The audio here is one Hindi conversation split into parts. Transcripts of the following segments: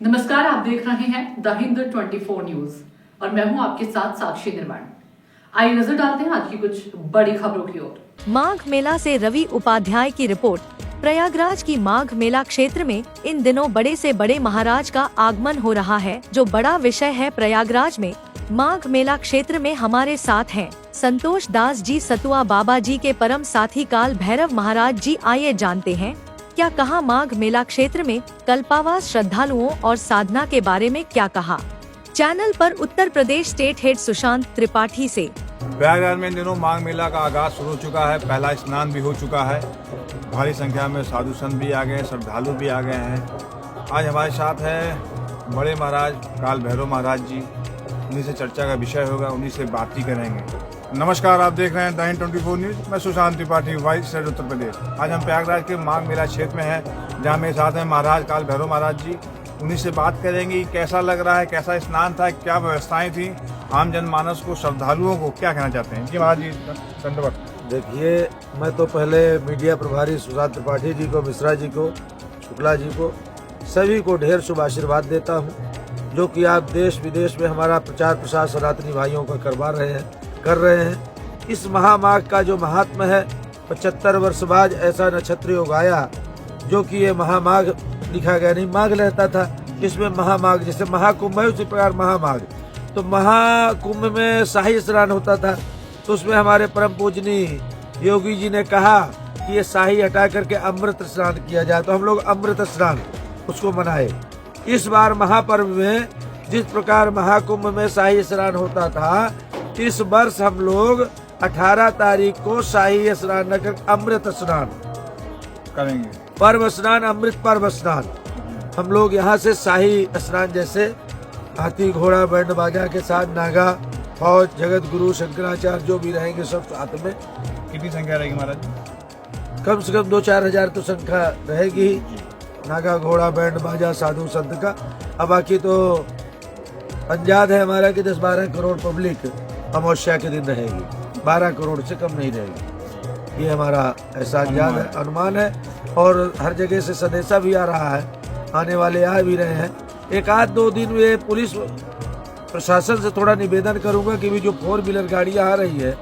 नमस्कार, आप देख रहे हैं द हिंद 24 न्यूज और मैं हूं आपके साथ साक्षी निर्माण। आइए नजर डालते हैं आज की कुछ बड़ी खबरों की ओर। माघ मेला से रवि उपाध्याय की रिपोर्ट। प्रयागराज की माघ मेला क्षेत्र में इन दिनों बड़े से बड़े महाराज का आगमन हो रहा है, जो बड़ा विषय है प्रयागराज में। माघ मेला क्षेत्र में हमारे साथ हैं संतोष दास जी सतुआ बाबा जी के परम साथी काल भैरव महाराज जी। आइए जानते हैं क्या कहा माघ मेला क्षेत्र में कल्पावास श्रद्धालुओं और साधना के बारे में क्या कहा। चैनल पर उत्तर प्रदेश स्टेट हेड सुशांत त्रिपाठी से। प्रयागराज में इन दिनों माघ मेला का आगाज शुरू हो चुका है। पहला स्नान भी हो चुका है। भारी संख्या में साधु संत भी आ गए, श्रद्धालु भी आ गए हैं। आज हमारे साथ है बड़े महाराज काल भैरव महाराज जी। उन्हीं से चर्चा का विषय होगा, उन्हीं से बात ही करेंगे। नमस्कार, आप देख रहे हैं द हिंद 24 न्यूज। मैं सुशांत त्रिपाठी, वाइस स्टेट उत्तर प्रदेश। आज हम प्रयागराज के माघ मेला क्षेत्र में हैं, जहाँ मेरे साथ हैं महाराज काल भैरव महाराज जी। उन्हीं से बात करेंगे कैसा लग रहा है, कैसा स्नान था, क्या व्यवस्थाएं थी, आम जनमानस को, श्रद्धालुओं को क्या कहना चाहते हैं। जी महाराज जी, दंडवत। देखिए, मैं तो पहले मीडिया प्रभारी सुशांत त्रिपाठी जी को, मिश्रा जी को, शुक्ला जी को, सभी को ढेर शुभ आशीर्वाद देता हूँ, जो कि आप देश विदेश में हमारा प्रचार प्रसार सनातनी भाइयों का कर रहे हैं। इस महामाघ का जो महात्मा है, 75 वर्ष बाद ऐसा नक्षत्र योग आया, जो कि ये महामाघ लिखा गया, नहीं माघ रहता था, इसमें महामाघ, जैसे महाकुंभ है उसी प्रकार महामाघ। तो महाकुंभ में शाही स्नान होता था, तो उसमें हमारे परम पूजनीय योगी जी ने कहा कि ये शाही हटा करके अमृत स्नान किया जाए, तो हम लोग अमृत स्नान उसको मनाए। इस बार महापर्व में जिस प्रकार महाकुंभ में शाही स्नान होता था, इस वर्ष हम लोग 18 तारीख को शाही स्नान न कर अमृत स्नान करेंगे। पर्व स्नान, अमृत पर्व स्नान। हम लोग यहाँ से शाही स्नान, जैसे हाथी घोड़ा बैंड बाजा के साथ, नागा फौज, जगत गुरु शंकराचार्य जो भी रहेंगे सब साथ में। कितनी संख्या रहेगी महाराज? कम से कम 2-4 हजार तो संख्या रहेगी ही। नागा घोड़ा बैंड बाजा साधु संत का। अब बाकी तो अंदाज है हमारा कि 10-12 करोड़ पब्लिक अमावस्या के दिन रहेगी। 12 करोड़ से कम नहीं रहेगी, ये हमारा ऐसा अंदाज है, अनुमान है। और हर जगह से संदेशा भी आ रहा है, आने वाले आ भी रहे हैं। एक आध 2 दिन में पुलिस प्रशासन से थोड़ा निवेदन करूंगा कि भी जो 4 व्हीलर गाड़ियां आ रही है,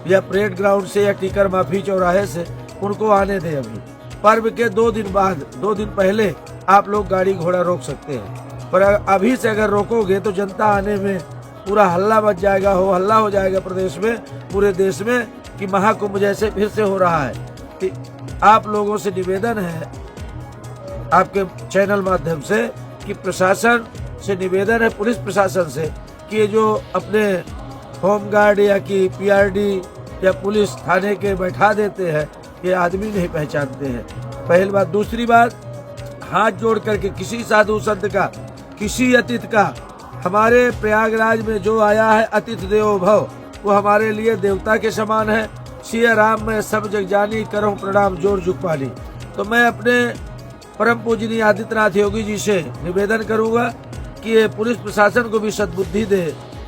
या परेड ग्राउंड से या टीकर माफी चौराहे से, उनको आने दें। अभी पर्व के 2 दिन बाद, 2 दिन पहले आप लोग गाड़ी घोड़ा रोक सकते हैं, पर अभी से अगर रोकोगे तो जनता आने में पूरा हल्ला बच जाएगा, हल्ला हो जाएगा प्रदेश में, पूरे देश में, कि महाकुंभ जैसे फिर से हो रहा है। कि आप लोगों से निवेदन है, आपके चैनल माध्यम से, कि प्रशासन से निवेदन है, पुलिस प्रशासन से, कि ये जो अपने होमगार्ड या कि पीआरडी या पुलिस थाने के बैठा देते हैं, ये आदमी नहीं पहचानते हैं। पहली बात। दूसरी बात, हाथ जोड़ करके किसी साधु संत का, किसी अतिथि का, हमारे प्रयागराज में जो आया है अतिथि देवो भव, वो हमारे लिए देवता के समान है। सिया राम में सब जग जानी, करूं प्रणाम जोर झुक पानी। तो मैं अपने परम पूजनीय आदित्यनाथ योगी जी से निवेदन करूंगा कि ये पुलिस प्रशासन को भी सद्बुद्धि दे,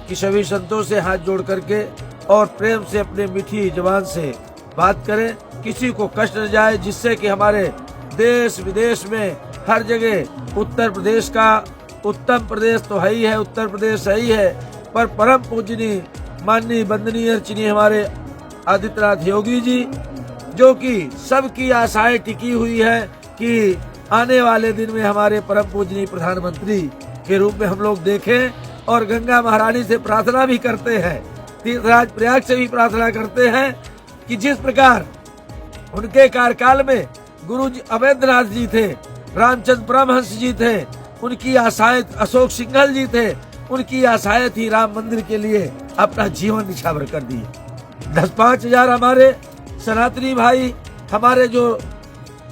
कि सभी संतों से हाथ जोड़ करके और प्रेम से अपने मीठी जबान से बात करें, किसी को कष्ट न जाए, जिससे कि हमारे देश विदेश में हर जगह उत्तर प्रदेश का, उत्तम प्रदेश तो है ही है, उत्तर प्रदेश है ही है, पर परम पूजनीय माननीय वंदनीय अर्चनीय हमारे आदित्यनाथ योगी जी, जो कि सबकी आशाएं टिकी हुई है कि आने वाले दिन में हमारे परम पूजनीय प्रधानमंत्री के रूप में हम लोग देखें। और गंगा महारानी से प्रार्थना भी करते हैं, तीर्थराज प्रयाग से भी प्रार्थना करते हैं, कि जिस प्रकार उनके कार्यकाल में गुरु जी अवैधनाथ जी थे, रामचंद्र परमहंस जी थे, उनकी आशाएं, अशोक सिंघल जी थे, उनकी आशाएं थी राम मंदिर के लिए, अपना जीवन निछावर कर दिए। 10-5 हजार हमारे सनातनी भाई, हमारे जो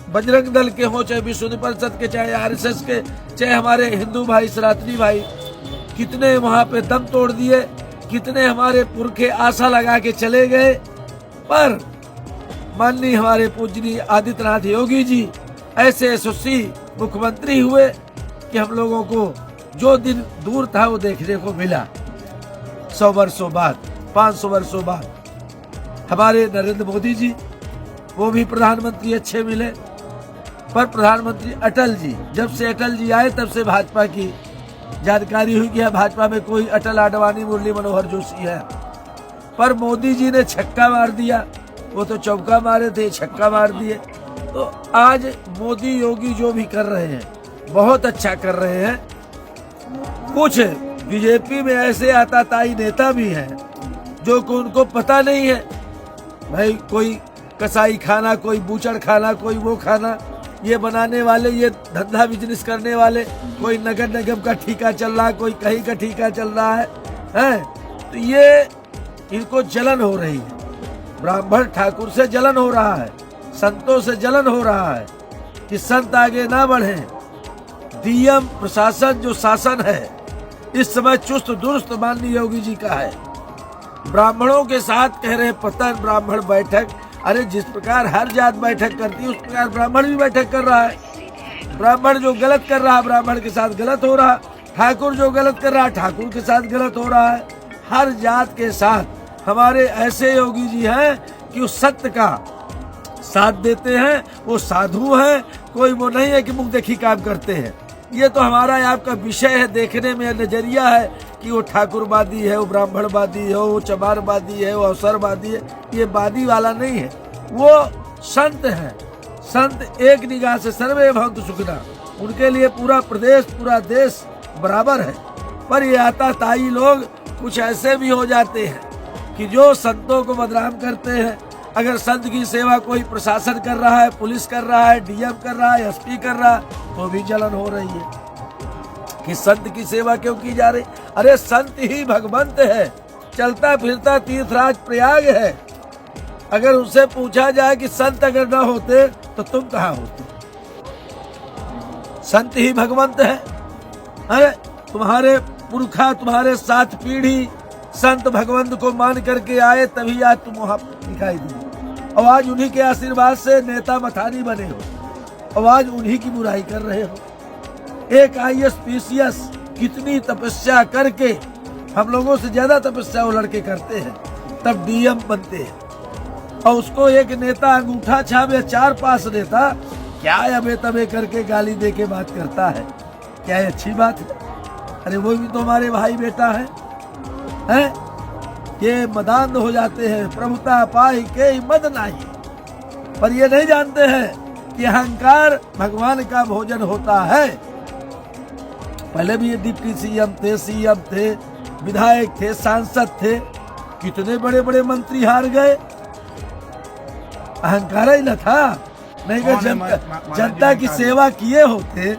बजरंग दल के हों, चाहे विश्व हिंदू परिषद के, चाहे आरएसएस के, चाहे हमारे हिंदू भाई सनातनी भाई, कितने वहां पे दम तोड़ दिए, कितने हमारे पुरखे आशा लगा के चले गए। पर माननीय हमारे पूजनीय आदित्यनाथ योगी जी ऐसे यशस्वी मुख्यमंत्री हुए कि हम लोगों को जो दिन दूर था वो देखने को मिला। 100 वर्षों बाद, 500 वर्षों बाद हमारे नरेंद्र मोदी जी, वो भी प्रधानमंत्री अच्छे मिले। पर प्रधानमंत्री अटल जी, जब से अटल जी आए तब से भाजपा की जानकारी हुई कि भाजपा में कोई अटल आडवाणी मुरली मनोहर जोशी है। पर मोदी जी ने छक्का मार दिया, वो तो चौका मारे थे, छक्का मार दिए। तो आज मोदी योगी जो भी कर रहे हैं बहुत अच्छा कर रहे हैं। कुछ बीजेपी में ऐसे आताताई नेता भी हैं जो कि उनको पता नहीं है भाई, कोई कसाई खाना, कोई बूचड़ खाना, कोई वो खाना, ये बनाने वाले, ये धंधा बिजनेस करने वाले, कोई नगर निगम का ठेका चल रहा है, कोई कहीं का ठेका चल रहा है? तो ये इनको जलन हो रही है, ब्राह्मण ठाकुर से जलन हो रहा है, संतों से जलन हो रहा है कि संत आगे ना बढ़े। डीएम प्रशासन जो शासन है इस समय चुस्त दुरुस्त माननीय योगी जी का है। ब्राह्मणों के साथ कह रहे पतन, ब्राह्मण बैठक। अरे जिस प्रकार हर जात बैठक करती है उस प्रकार ब्राह्मण भी बैठक कर रहा है। ब्राह्मण जो गलत कर रहा है ब्राह्मण के साथ गलत हो रहा, ठाकुर जो गलत कर रहा है ठाकुर के साथ गलत हो रहा है। हर जात के साथ हमारे ऐसे योगी जी हैं कि वो सत्य का साथ देते हैं, वो साधु हैं, कोई वो नहीं है कि मुंह देखी काम करते हैं। ये तो हमारा आपका विषय है, देखने में नजरिया है कि वो ठाकुरवादी है, वो ब्राह्मणवादी है, वो चमारवादी है, वो अवसरवादी है। ये वादी वाला नहीं है, वो संत है। संत एक निगाह से सर्वे भवन्तु सुखिनः, उनके लिए पूरा प्रदेश पूरा देश बराबर है। पर ये आताताई लोग कुछ ऐसे भी हो जाते हैं कि जो संतों को बदनाम करते हैं। अगर संत की सेवा कोई प्रशासन कर रहा है, पुलिस कर रहा है, डीएम कर रहा है, एसपी कर रहा है, तो भी जलन हो रही है कि संत की सेवा क्यों की जा रही। अरे संत ही भगवंत है, चलता फिरता तीर्थराज प्रयाग है। अगर उनसे पूछा जाए कि संत अगर न होते तो तुम कहाँ होते? संत ही भगवंत है। अरे तुम्हारे पुरखा, तुम्हारे 7 पीढ़ी संत भगवंत को मान करके आए, तभी आज तुम वहां दिखाई दिए। और आज उन्हीं के आशीर्वाद से नेता मथानी बने हो, और आज उन्हीं की बुराई कर रहे हो। एक IAS PCS कितनी तपस्या करके, हम लोगों से ज्यादा तपस्या वो लड़के करते हैं, तब डीएम बनते हैं। और उसको एक नेता अंगूठा छाप या 4-5 नेता क्या अबे तबे करके गाली दे के बात करता है, क्या ये अच्छी बात है? अरे वो भी तो हमारे भाई बेटा है? ये मदान हो जाते हैं, प्रभुता पाई के मद नहीं, पर ये नहीं जानते हैं कि अहंकार भगवान का भोजन होता है। पहले भी ये डिप्टी सीएम थे, विधायक थे, सांसद थे, कितने बड़े बड़े मंत्री हार गए, अहंकार ही न था। नहीं कि जनता की सेवा किए होते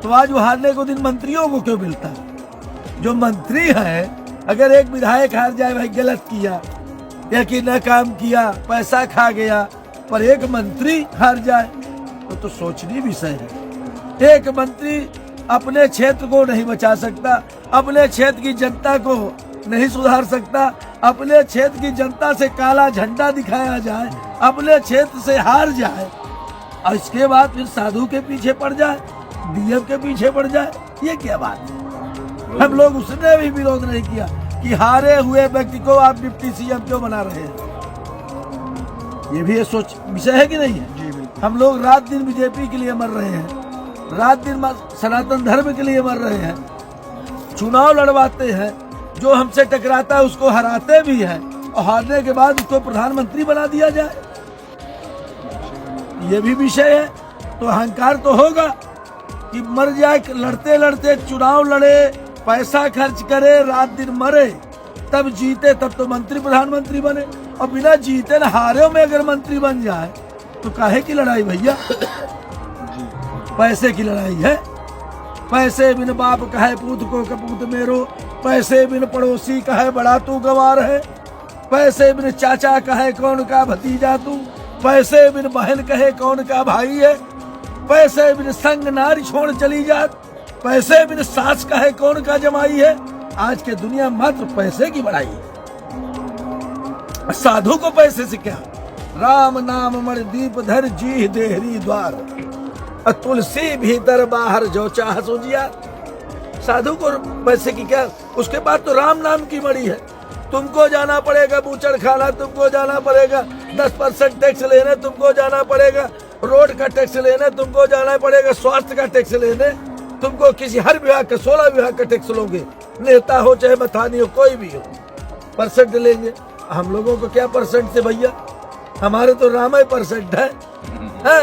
तो आज वो हारने को दिन मंत्रियों को क्यों मिलता? जो मंत्री है, अगर एक विधायक हार जाए भाई गलत किया या कि न काम किया, पैसा खा गया, पर एक मंत्री हार जाए तो सोचनीय विषय है। एक मंत्री अपने क्षेत्र को नहीं बचा सकता, अपने क्षेत्र की जनता को नहीं सुधार सकता, अपने क्षेत्र की जनता से काला झंडा दिखाया जाए, अपने क्षेत्र से हार जाए और इसके बाद फिर साधु के पीछे पड़ जाए, डीएम के पीछे पड़ जाए, ये क्या बात है? हम लोग उसने भी विरोध नहीं किया कि हारे हुए व्यक्ति को आप डिप्टी सीएम क्यों बना रहे हैं। ये भी सोच विषय है कि नहीं है? हम लोग रात दिन बीजेपी के लिए मर रहे हैं, रात दिन सनातन धर्म के लिए मर रहे हैं, चुनाव लड़वाते हैं, जो हमसे टकराता है उसको हराते भी हैं, और हारने के बाद उसको प्रधानमंत्री बना दिया जाए, ये भी विषय है। तो अहंकार तो होगा कि मर जाए, लड़ते लड़ते चुनाव लड़े, पैसा खर्च करे, रात दिन मरे, तब जीते, तब तो मंत्री प्रधानमंत्री बने। और बिना जीते न हारे में अगर मंत्री बन जाए तो काहे की लड़ाई भैया? पैसे की लड़ाई है। पैसे बिन बाप कहे पूत को कपूत मेरो, पैसे बिन पड़ोसी कहे बड़ा तू गवार है, पैसे बिन चाचा कहे कौन का भतीजा तू, पैसे बिन बहन कहे कौन का भाई है, पैसे बिन संग नारी छोड़ चली जात, पैसे बिन सास कहे कौन का जमाई है। आज के दुनिया मात्र पैसे की बड़ाई है। साधु को पैसे से क्या? राम नाम मर दीप धर जी देहरी द्वार, तुलसी भीतर बाहर जो चाह सोजिया। साधु को पैसे की क्या? उसके बाद तो राम नाम की मड़ी है। तुमको जाना पड़ेगा बूचड़ खाना, तुमको जाना पड़ेगा 10% टैक्स लेने, तुमको जाना पड़ेगा रोड का टैक्स लेने तुमको जाना पड़ेगा, स्वास्थ्य का टैक्स लेने तुमको किसी हर विभाग का 16 विभाग का टैक्स लोगे, नेता हो चाहे मथानी हो कोई भी हो, परसेंट लेंगे। हम लोगों को क्या परसेंट से भैया, हमारे तो राम परसेंट है।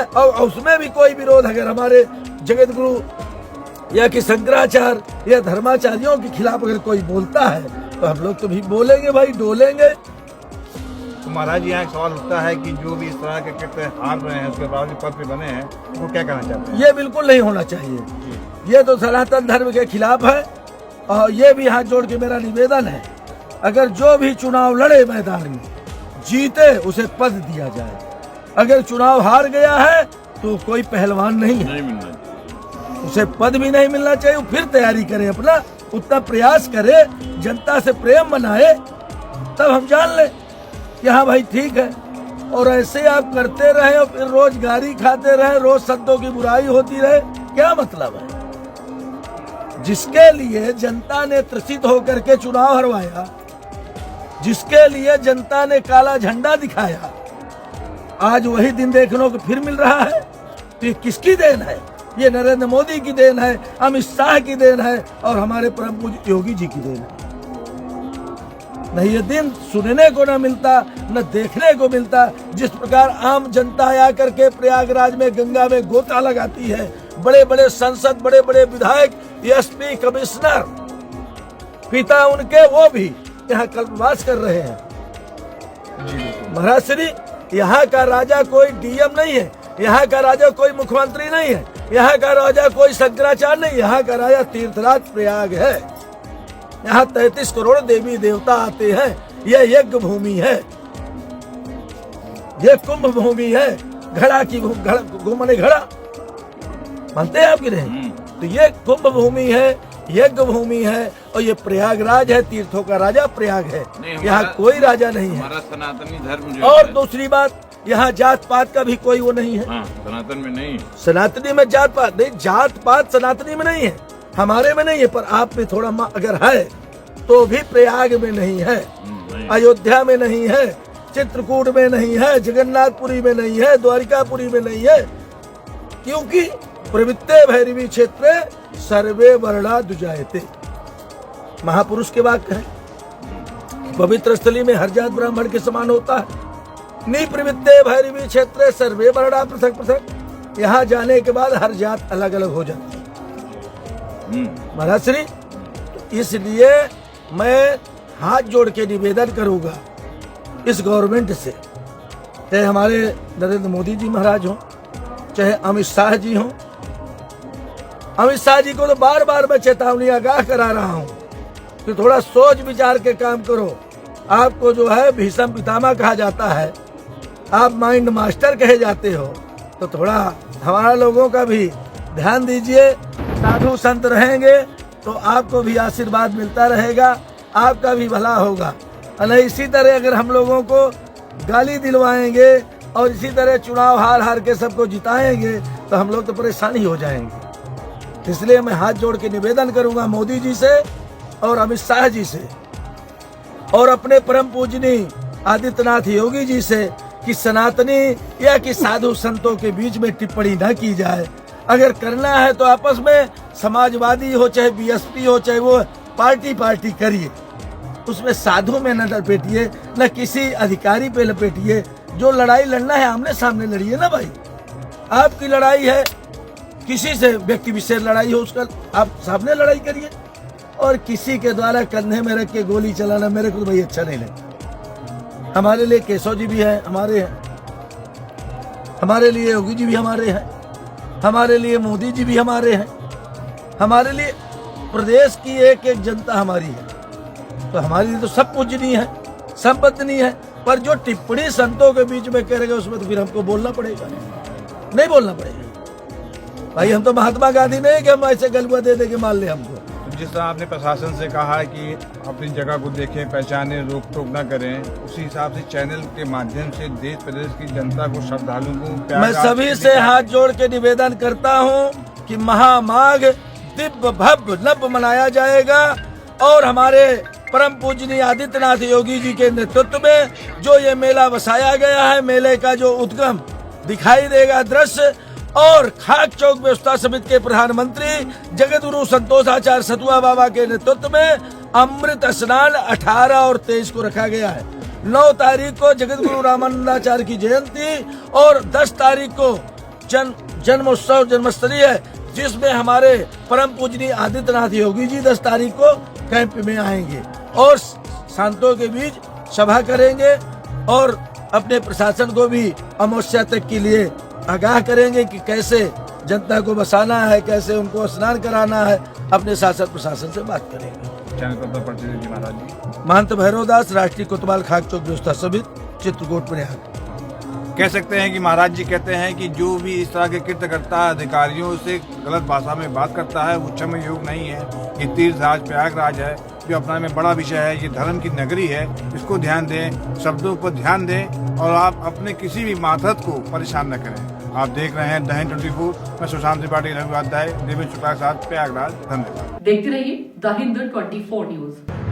और उसमें भी कोई विरोध अगर हमारे जगत गुरु या कि शंकराचार्य या धर्माचार्यों के खिलाफ अगर कोई बोलता है तो हम लोग तो भी बोलेंगे भाई, डोलेंगे। तो महाराज यहाँ एक सवाल उठता है कि जो भी इस तरह के कृत्य हार रहे हैं, उसके बावजूद पद पे बने हैं, वो क्या करना चाहते हैं? ये बिल्कुल नहीं होना चाहिए, ये तो सनातन धर्म के खिलाफ है। और ये भी हाथ जोड़ के मेरा निवेदन है, अगर जो भी चुनाव लड़े मैदान में जीते उसे पद दिया जाए। अगर चुनाव हार गया है तो कोई पहलवान नहीं है, उसे पद भी नहीं मिलना चाहिए। फिर तैयारी करे, अपना उतना प्रयास करे, जनता से प्रेम बनाए, तब हम जान ले कि हाँ भाई ठीक है। और ऐसे आप करते रहे और फिर रोज गाली खाते रहे, रोज संतों की बुराई होती रहे, क्या मतलब है? जिसके लिए जनता ने त्रसित होकर के चुनाव हरवाया, जिसके लिए जनता ने काला झंडा दिखाया, आज वही दिन देखने को फिर मिल रहा है। तो ये किसकी देन है? ये नरेंद्र मोदी की देन है, अमित शाह की देन है और हमारे परम पूज्य योगी जी की देन है। नहीं ये दिन सुनने को न मिलता, न देखने को मिलता। जिस प्रकार आम जनता आया करके प्रयागराज में गंगा में गोता लगाती है, बड़े बड़े सांसद, बड़े बड़े विधायक, एसपी, कमिश्नर, पिता उनके, वो भी यहाँ कल्पवास कर रहे हैं। महाराज श्री, यहाँ का राजा कोई डीएम नहीं है, यहाँ का राजा कोई मुख्यमंत्री नहीं है, यहाँ का राजा कोई शंकराचार्य नहीं, यहाँ का राजा तीर्थराज प्रयाग है। यहाँ 33 करोड़ देवी देवता आते हैं। यह यज्ञ भूमि है, यह कुंभ भूमि है। घड़ा की घुमने घड़ा मानते हैं आपकी नहीं? तो ये कुंभ भूमि है, यज्ञ भूमि है और ये प्रयागराज है, तीर्थों का राजा प्रयाग है। यहाँ कोई राजा नहीं है। हमारा सनातनी धर्म और दूसरी बात, यहाँ जात पात का भी कोई वो नहीं है। सनातन में नहीं, सनातनी में जात पात नहीं, जात पात सनातनी में नहीं है, हमारे में नहीं है। पर आप में थोड़ा अगर है तो भी प्रयाग में नहीं है, अयोध्या में नहीं है, चित्रकूट में नहीं है, जगन्नाथपुरी में नहीं है, द्वारिकापुरी में नहीं है। क्योंकि प्रवृत्ते भैरवी क्षेत्रे सर्वे वर्णा दुजायते, महापुरुष के वाक्य है। पवित्र स्थली में हर जात ब्राह्मण के समान होता है। निप्रवृत्ते भैरवी क्षेत्रे सर्वे वर्णा पृथक पृथक, यहाँ जाने के बाद हर जात अलग अलग हो जाती है। महाराज श्री, इसलिए मैं हाथ जोड़ के निवेदन करूंगा इस गवर्नमेंट से, चाहे हमारे नरेंद्र मोदी जी महाराज हों, चाहे अमित शाह जी हों। अमित शाह जी को तो बार बार मैं चेतावनी आगाह करा रहा हूं कि थोड़ा सोच विचार के काम करो। आपको जो है भीष्म पितामह कहा जाता है, आप माइंड मास्टर कहे जाते हो, तो थोड़ा हमारा लोगों का भी ध्यान दीजिए। साधु संत रहेंगे तो आपको भी आशीर्वाद मिलता रहेगा, आपका भी भला होगा। और इसी तरह अगर हम लोगों को गाली दिलवाएंगे और इसी तरह चुनाव हार हार के सबको जिताएंगे तो हम लोग तो परेशानी हो जाएंगे। इसलिए मैं हाथ जोड़ के निवेदन करूंगा मोदी जी से और अमित शाह जी से और अपने परम पूजनीय आदित्यनाथ योगी जी से कि सनातनी या कि साधु संतों के बीच में टिप्पणी न की जाए। अगर करना है तो आपस में समाजवादी हो चाहे बीएसपी हो चाहे वो पार्टी करिए, उसमें साधु में न लपेटिए, न किसी अधिकारी पे लपेटिए। जो लड़ाई लड़ना है आमने सामने लड़िए ना भाई। आपकी लड़ाई है, किसी से व्यक्ति विशेष लड़ाई हो, उसका आप सामने लड़ाई करिए। और किसी के द्वारा कंधे में रख के गोली चलाना मेरे को तो भाई अच्छा नहीं लगता। हमारे लिए केशव जी भी है, हमारे हैं, हमारे लिए योगी जी भी हमारे हैं, हमारे लिए मोदी जी भी हमारे हैं, हमारे लिए प्रदेश की एक एक जनता हमारी है। तो हमारे लिए तो सब पूजनीय है, सब वंदनीय है। पर जो टिप्पणी संतों के बीच में करेगा उसमें तो फिर हमको बोलना पड़ेगा, नहीं बोलना पड़ेगा भाई। हम तो महात्मा गांधी नहीं कि हम ऐसे गलबा दे दे के मान ले हमको। जिस तरह आपने प्रशासन से कहा है कि अपनी जगह को देखें, पहचाने, रोक टोक न करें, उसी हिसाब से चैनल के माध्यम से देश प्रदेश की जनता को, श्रद्धालुओं को मैं सभी से हाथ जोड़ के निवेदन करता हूं कि महामाघ दिव्य भव्य नभ मनाया जाएगा। और हमारे परम पूजनीय आदित्यनाथ योगी जी के नेतृत्व में जो ये मेला बसाया गया है, मेले का जो उद्गम दिखाई देगा दृश्य। और खाक चौक व्यवस्था समिति के प्रधानमंत्री जगत गुरु संतोषाचार्य सतुआ बाबा के नेतृत्व में अमृत स्नान 18 और 23 को रखा गया है। 9 तारीख को जगत गुरु रामानंदाचार्य की जयंती और 10 तारीख को जन्मोत्सव जन्मस्थली है, जिसमें हमारे परम पूजनीय आदित्यनाथ योगी जी 10 तारीख को कैंप में आएंगे और संतों के बीच सभा करेंगे और अपने प्रशासन को भी अमावस्या तक के लिए आगाह करेंगे कि कैसे जनता को बसाना है, कैसे उनको स्नान कराना है। अपने शासन प्रशासन से बात करेंगे। चैनल पर परिचय दीजिए महाराज जी। महंत भैरव दास, राष्ट्रीय कोतवाल खाक चौक व्यवस्था समिति, चित्रकूट प्रयाग। कह सकते हैं कि महाराज जी कहते हैं कि जो भी इस तरह के कृत्य करता है, अधिकारियों से गलत भाषा में बात करता है, वो क्षम्य योग नहीं है। ये तीर्थराज प्रयागराज है, जो अपना में बड़ा विषय है, ये धर्म की नगरी है। इसको ध्यान दें, शब्दों पर ध्यान दें और आप अपने किसी भी मातहत को परेशान न करें। आप देख रहे हैं द हिंद 24। मैं सुशांत त्रिपाठी, रवि उपाध्याय, देवेश शुक्ला के साथ प्रयागराज। धन्यवाद। देखते रहिए द हिंद 24 न्यूज।